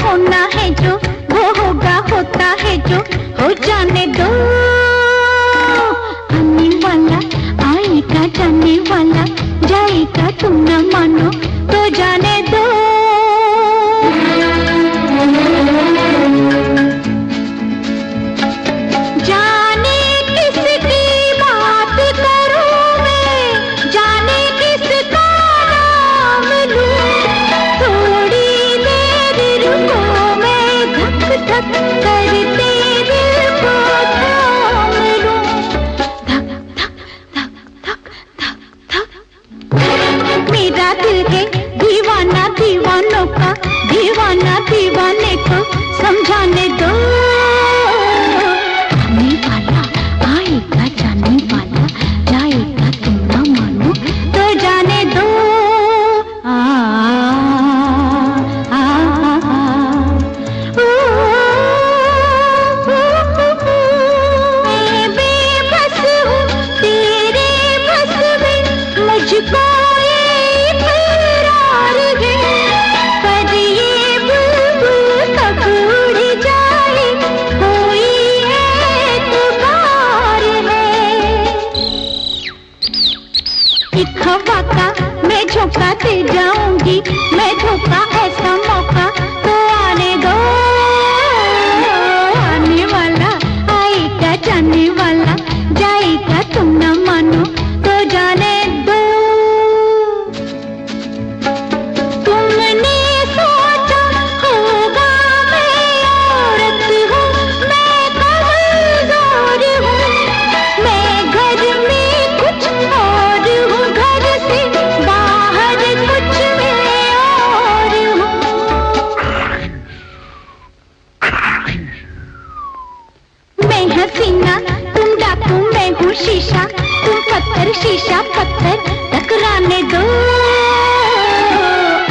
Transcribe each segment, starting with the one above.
होना है जो वो होगा, होता है जो हो जाने दो। आने वाला आएगा, जाने वाला जाएगा, तुम न मानो तो जाने दो। जाने किसकी बात करूं मैं, जाने किसका नाम लूं, थोड़ी देर रुको मैं धक धक करते दिल को थाम लूं। धक धक धक धक धक धक। मेरा दिल है दीवाना दीवानों का, दीवाना दीवाने को समझाने दो। आने वाला आएगा, जाने वाला जाएगा, तुम न मानो तो जाने दो। आ, आ, आ, आ, मैं बेबस हूँ तेरे बस में, मुझको ये इकरार है, पर ये बुलबुल कब उड़ जाए कोई एतबार है। एक हवा का मैं झोंका दे जाऊंगी, मैं धोखा ऐसा मौका तो आने दो। आने वाला आएगा, जाने वाला जाएगा, तुम न मानो तो जाने दो। तुमने सोचा होगा मैं औरत हूँ, मैं कमजोर हूँ, मैं घर में कुछ और हूँ, घर से बाहर कुछ मैं और हूँ। मैं हसीना तुम डाकू, मैं हूँ शीशा, तुम पत्थर शीशा पत्थर टकराने दो।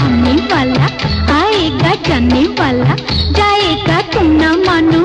आने वाला आएगा, जाने वाला जाएगा, तुम न मानो